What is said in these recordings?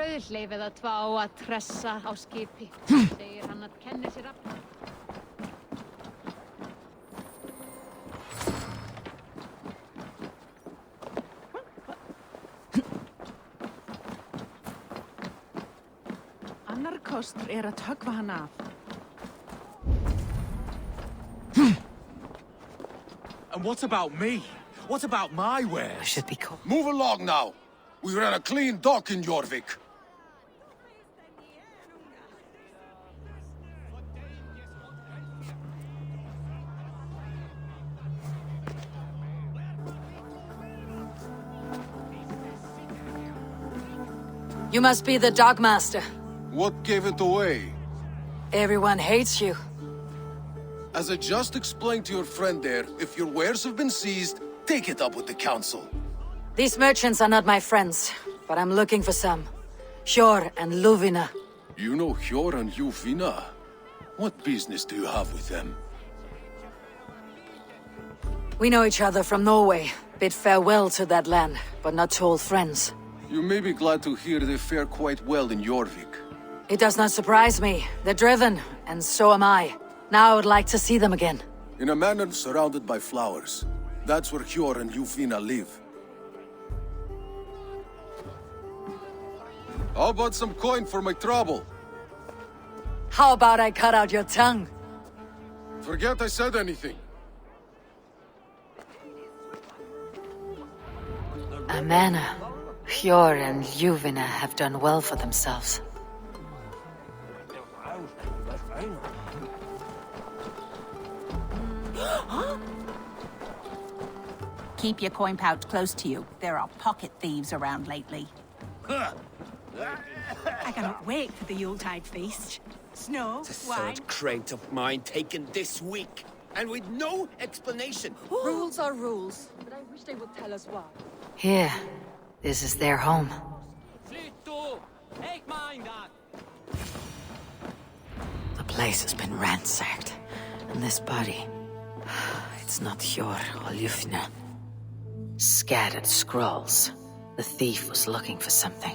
rauðleif eða tvá að tressa á skipi. Segir hann að kenni sér afl. Annar kostur að höggva hann af. And what about me? What about my wares? I should be cool. Move along now. We ran a clean dock in Jorvik. You must be the dogmaster. What gave it away? Everyone hates you. As I just explained to your friend there, if your wares have been seized, take it up with the council. These merchants are not my friends, but I'm looking for some. Hjor and Luvina. You know Hjor and Jufina? What business do you have with them? We know each other from Norway. Bid farewell to that land, but not to old friends. You may be glad to hear they fare quite well in Jorvik. It does not surprise me. They're driven, and so am I. Now I would like to see them again. In a manor surrounded by flowers. That's where Hjor and Jufina live. How about some coin for my trouble? How about I cut out your tongue? Forget I said anything. A manor. Hjor and Juvina have done well for themselves. Keep your coin pouch close to you. There are pocket thieves around lately. I cannot wait for the Yuletide feast. Snow, The wine. third crate of mine taken this week, and with no explanation. Rules are rules, but I wish they would tell us why. Here. This is their home. The place has been ransacked. And this body... It's not Hjor or Ljufna. Scattered scrolls. The thief was looking for something.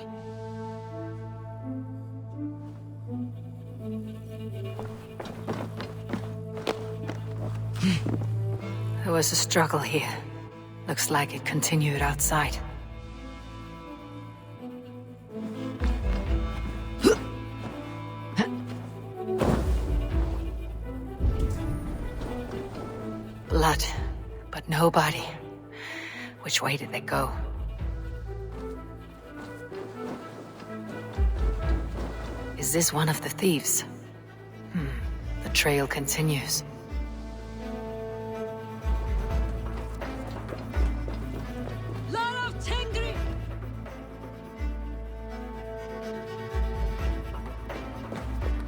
There was a struggle here. Looks like it continued outside. Blood, but no body. Which way did they go? Is this one of the thieves? The trail continues.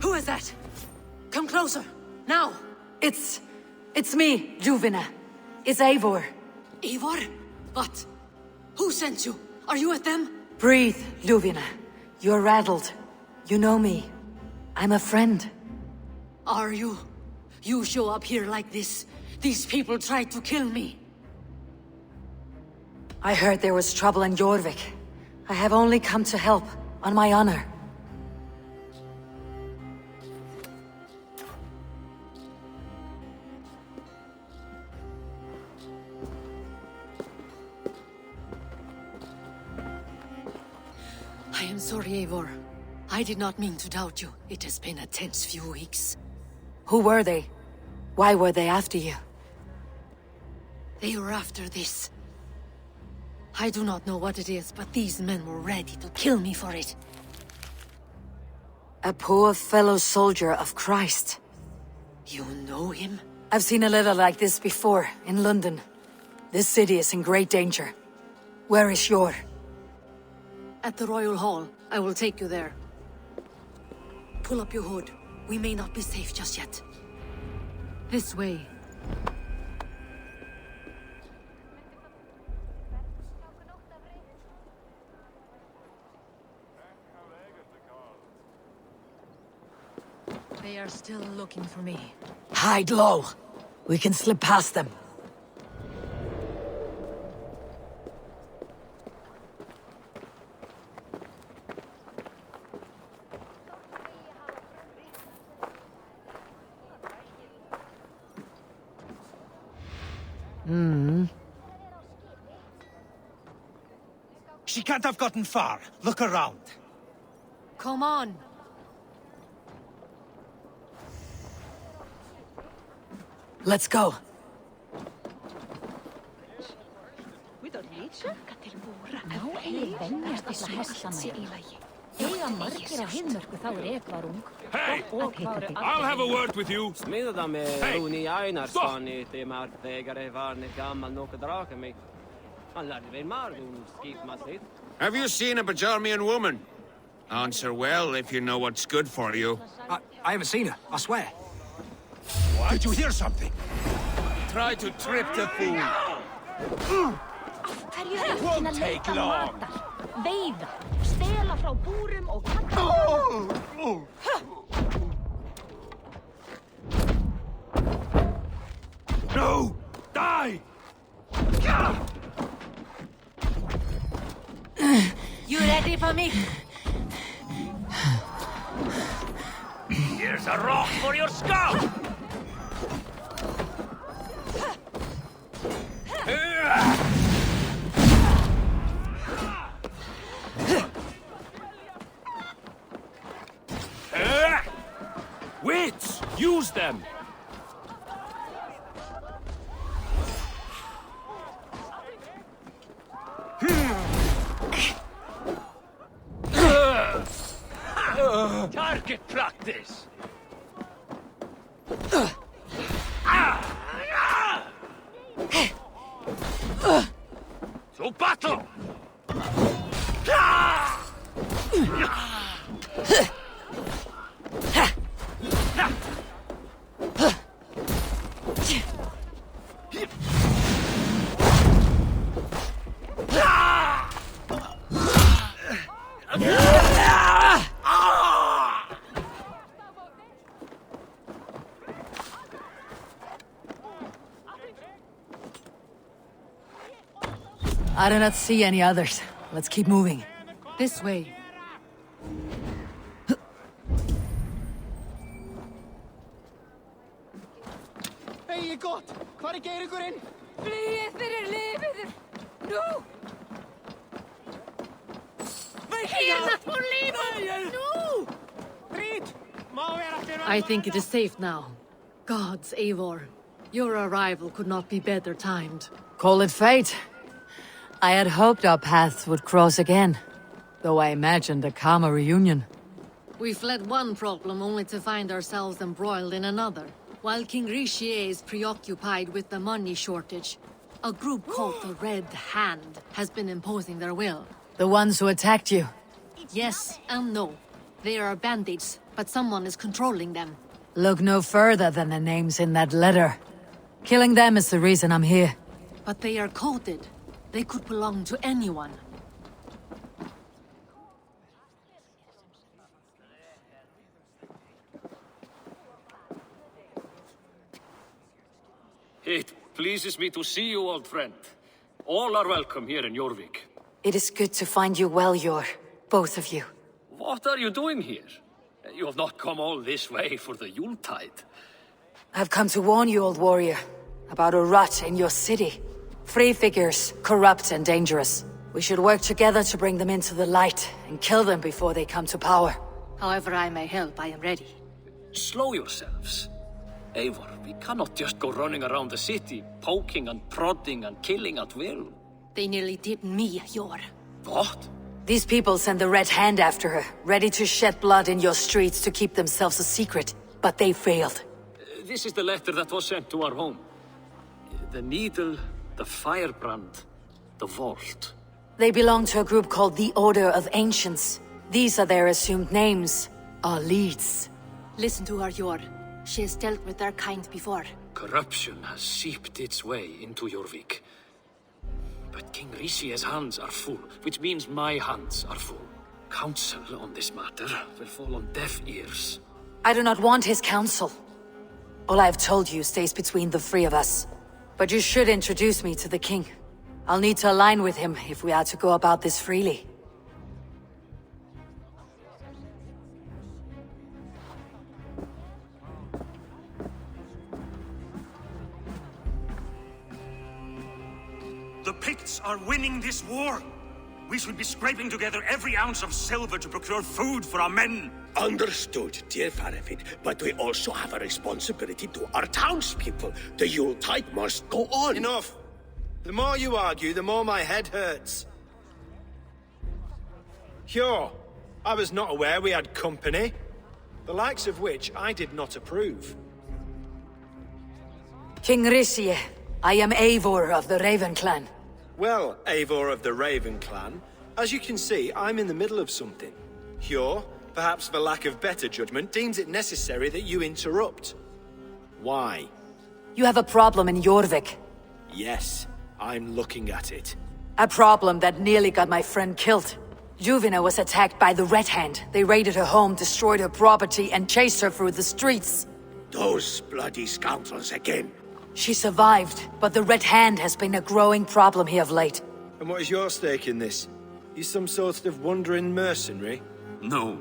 Who is that? Come closer, now! It's me, Juvina. It's Eivor. Eivor? But who sent you? Are you with them? Breathe, Ljuvina. You're rattled. You know me. I'm a friend. Are you? You show up here like this. These people tried to kill me. I heard there was trouble in Jorvik. I have only come to help, on my honor. I am sorry, Eivor. I did not mean to doubt you. It has been a tense few weeks. Who were they? Why were they after you? They were after this. I do not know what it is, but these men were ready to kill me for it. A poor fellow soldier of Christ. You know him? I've seen a letter like this before, in London. This city is in great danger. Where is Hjor? At the Royal Hall. I will take you there. Pull up your hood. We may not be safe just yet. This way. They are still looking for me. Hide low. We can slip past them. She can't have gotten far. Look around. Come on. Let's go. Hey! I'll have a word with you. Have you seen a Bajarmian woman? Answer well if you know what's good for you. I haven't seen her, I swear. What? Did you hear something? Try to trip the fool. Won't take long. Veiða, stela frá búrum og kalla. No! Die! You ready for me? Here's a rock for your skull! Wits! Use them! Target practice! So battle! I do not see any others. Let's keep moving. This way. Hey, gott! Hvar Geirugurinn? Flyið fyrir lífið! Nú! I think it is safe now. Gods, Eivor. Your arrival could not be better timed. Call it fate. I had hoped our paths would cross again, though I imagined a calmer reunion. We fled one problem only to find ourselves embroiled in another. While King Richier is preoccupied with the money shortage, a group called the Red Hand has been imposing their will. The ones who attacked you. Yes and no. They are bandits, but someone is controlling them. Look no further than the names in that letter. Killing them is the reason I'm here. But they are coded. They could belong to anyone. It pleases me to see you, old friend. All are welcome here in Jorvik. It is good to find you well, Yor. Both of you. What are you doing here? You have not come all this way for the Yuletide. I've come to warn you, old warrior, about a rot in your city. Free figures, corrupt and dangerous. We should work together to bring them into the light and kill them before they come to power. However I may help, I am ready. Slow yourselves. Eivor, we cannot just go running around the city, poking and prodding and killing at will. They nearly did me, Yor. What? These people send the Red Hand after her, ready to shed blood in your streets to keep themselves a secret. But they failed. This is the letter that was sent to our home. The needle, the firebrand, the vault. They belong to a group called the Order of Ancients. These are their assumed names, our leads. Listen to her, Yor. She has dealt with their kind before. Corruption has seeped its way into Jorvik. But King Richier's hands are full, which means my hands are full. Counsel on this matter will fall on deaf ears. I do not want his counsel. All I have told you stays between the three of us. But you should introduce me to the king. I'll need to align with him if we are to go about this freely. The Picts are winning this war. We should be scraping together every ounce of silver to procure food for our men. Understood, dear Faravid, but we also have a responsibility to our townspeople. The Yuletide must go on. Enough! The more you argue, the more my head hurts. Sure, I was not aware we had company, the likes of which I did not approve. King Risie, I am Eivor of the Raven clan. Well, Eivor of the Raven clan, as you can see, I'm in the middle of something. Hjor, perhaps for lack of better judgment, deems it necessary that you interrupt. Why? You have a problem in Jorvik. Yes, I'm looking at it. A problem that nearly got my friend killed. Juvina was attacked by the Red Hand. They raided her home, destroyed her property, and chased her through the streets. Those bloody scoundrels again. She survived, but the Red Hand has been a growing problem here of late. And what is your stake in this? You some sort of wandering mercenary? No.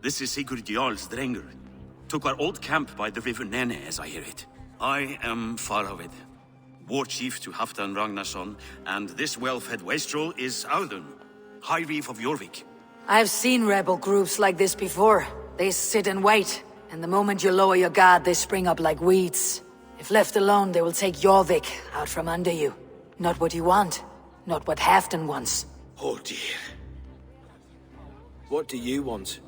This is Sigurd Jarl's Drenger. Took our old camp by the river Nene, as I hear it. I am Faravid, war chief to Halfdan Ragnarsson, and this well-fed wastrel is Audun, High Reef of Jorvik. I've seen rebel groups like this before. They sit and wait, and the moment you lower your guard, they spring up like weeds. If left alone, they will take Jorvik out from under you. Not what you want, not what Halfdan wants. Oh dear. What do you want?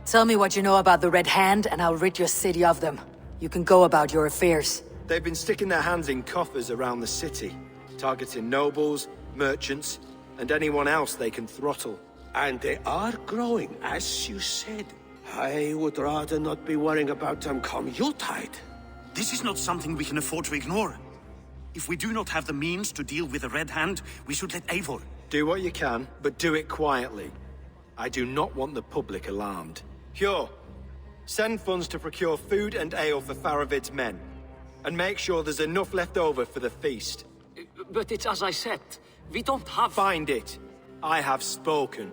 Tell me what you know about the Red Hand, and I'll rid your city of them. You can go about your affairs. They've been sticking their hands in coffers around the city, targeting nobles, merchants, and anyone else they can throttle. And they are growing, as you said. I would rather not be worrying about them come Yuletide. This is not something we can afford to ignore. If we do not have the means to deal with the Red Hand, we should let Eivor. Do what you can, but do it quietly. I do not want the public alarmed. Hjor, send funds to procure food and ale for Faravid's men. And make sure there's enough left over for the feast. But it's as I said, we don't have... Find it. I have spoken.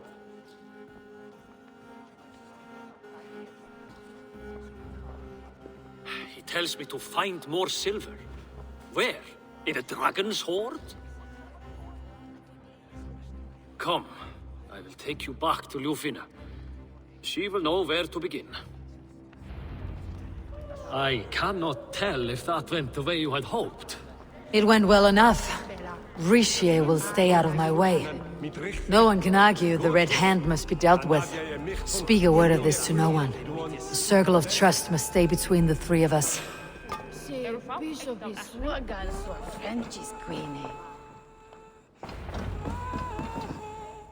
He tells me to find more silver. Where? In a dragon's hoard? Come, I will take you back to Ljufina. She will know where to begin. I cannot tell if that went the way you had hoped. It went well enough. Risie will stay out of my way. No one can argue the Red Hand must be dealt with. Speak a word of this to no one. The circle of trust must stay between the three of us.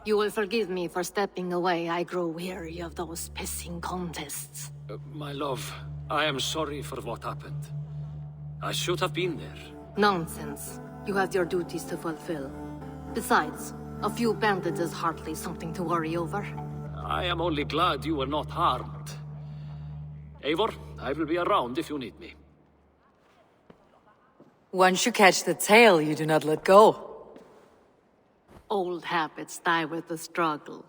You will forgive me for stepping away. I grow weary of those pissing contests. My love, I am sorry for what happened. I should have been there. Nonsense. You have your duties to fulfill. Besides, a few bandits is hardly something to worry over. I am only glad you were not harmed. Eivor, I will be around if you need me. Once you catch the tail, you do not let go. Old habits die with the struggle.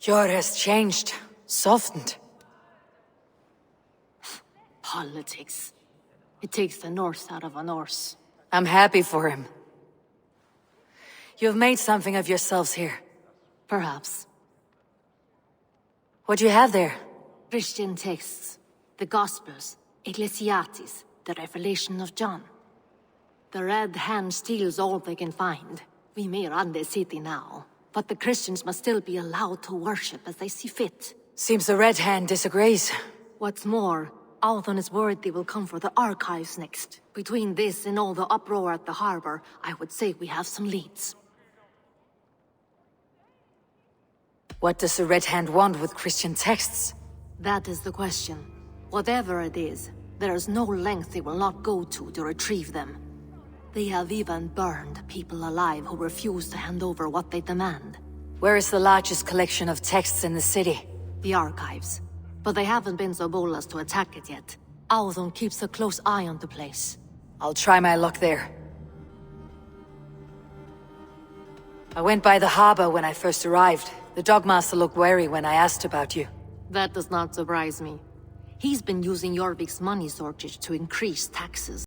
Hjor has changed, softened. Politics. It takes the Norse out of a Norse. I'm happy for him. You've made something of yourselves here. Perhaps. What do you have there? Christian texts. The Gospels. Ecclesiastes. The Revelation of John. The Red Hand steals all they can find. We may run the city now, but the Christians must still be allowed to worship as they see fit. Seems the Red Hand disagrees. What's more, Althon is worried they will come for the archives next. Between this and all the uproar at the harbor, I would say we have some leads. What does the Red Hand want with Christian texts? That is the question. Whatever it is, there is no length they will not go to retrieve them. They have even burned people alive who refuse to hand over what they demand. Where is the largest collection of texts in the city? The archives. But they haven't been so bold as to attack it yet. Althon keeps a close eye on the place. I'll try my luck there. I went by the harbor when I first arrived. The Dogmaster looked wary when I asked about you. That does not surprise me. He's been using Jorvik's money shortage to increase taxes.